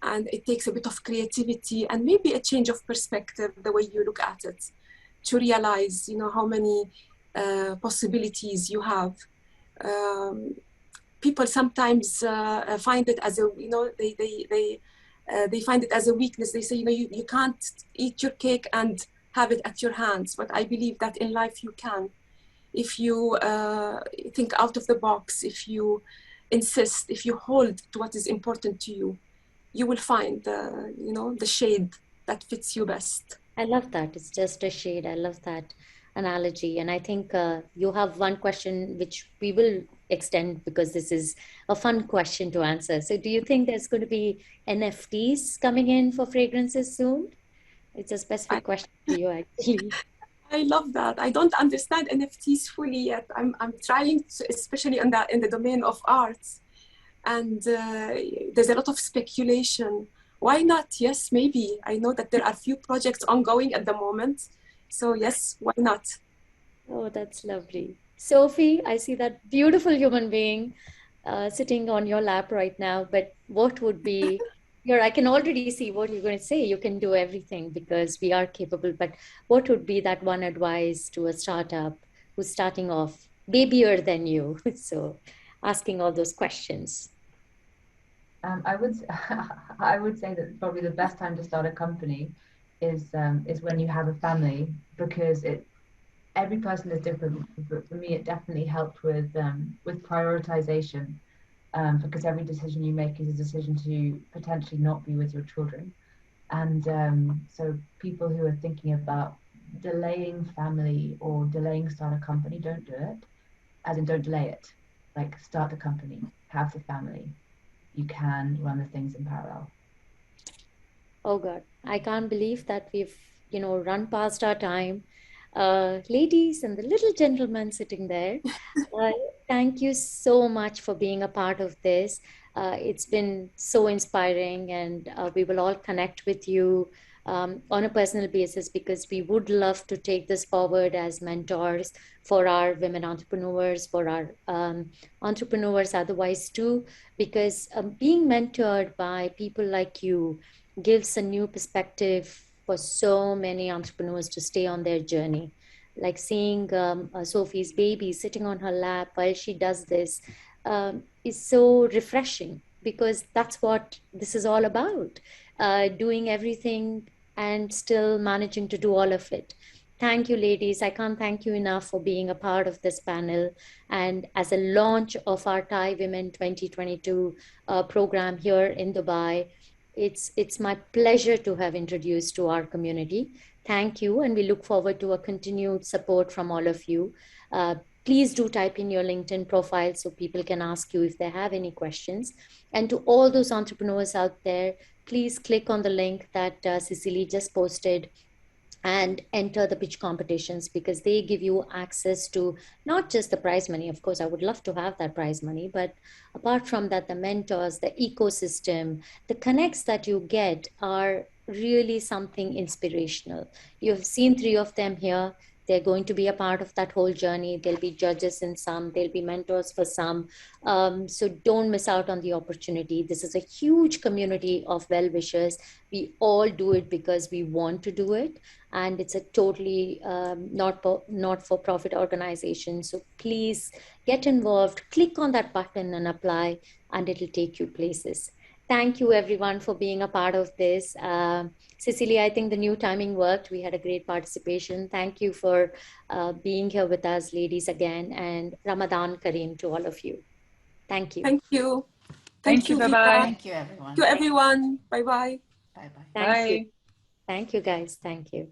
And it takes a bit of creativity and maybe a change of perspective, the way you look at it, to realize, how many possibilities you have. People sometimes find it as a, they find it as a weakness. They say, you can't eat your cake and have it at your hands. But I believe that in life you can. If you think out of the box, if you insist, if you hold to what is important to you, you will find the shade that fits you best. I love that. It's just a shade. I love that analogy. And I think you have one question which we will extend, because this is a fun question to answer. So do you think there's going to be NFTs coming in for fragrances soon? It's a specific question to you, actually. I love that. I don't understand NFTs fully yet. I'm trying to, especially in the domain of arts. And there's a lot of speculation. Why not? Yes, maybe. I know that there are few projects ongoing at the moment. So yes, why not? Oh, that's lovely. Sophie, I see that beautiful human being sitting on your lap right now. But what would be I can already see what you're going to say. You can do everything because we are capable. But what would be that one advice to a startup who's starting off babyier than you? So asking all those questions. I would say that probably the best time to start a company is when you have a family, because every person is different. But for me, it definitely helped with prioritization, because every decision you make is a decision to potentially not be with your children. And so people who are thinking about delaying family or delaying start a company, don't do it. As in, don't delay it. Like, start the company, have the family. You can run the things in parallel. Oh God, I can't believe that we've, run past our time. Ladies and the little gentleman sitting there, thank you so much for being a part of this. It's been so inspiring, and we will all connect with you on a personal basis, because we would love to take this forward as mentors for our women entrepreneurs, for our entrepreneurs otherwise too, because being mentored by people like you gives a new perspective for so many entrepreneurs to stay on their journey. Like seeing Sophie's baby sitting on her lap while she does this is so refreshing, because that's what this is all about, doing everything and still managing to do all of it. Thank you, ladies. I can't thank you enough for being a part of this panel. And as a launch of our TiE Women 2022 program here in Dubai, it's my pleasure to have introduced to our community. Thank you, and we look forward to a continued support from all of you. Please do type in your LinkedIn profile so people can ask you if they have any questions. And to all those entrepreneurs out there, please click on the link that Cecily just posted and enter the pitch competitions, because they give you access to not just the prize money. Of course, I would love to have that prize money, but apart from that, the mentors, the ecosystem, the connects that you get are really something inspirational. You've seen 3 of them here. They're going to be a part of that whole journey. There'll be judges in some, there'll be mentors for some. So don't miss out on the opportunity. This is a huge community of well-wishers. We all do it because we want to do it. And it's a totally not-for-profit organization. So please get involved, click on that button and apply, and it'll take you places. Thank you, everyone, for being a part of this. Cecily, I think the new timing worked. We had a great participation. Thank you for being here with us, ladies, again. And Ramadan Kareem to all of you. Thank you. Thank you. Thank you. Bye-bye. Thank you, everyone. Thank you, everyone. Bye-bye. Bye-bye. Thank Bye. you. Thank you, guys. Thank you.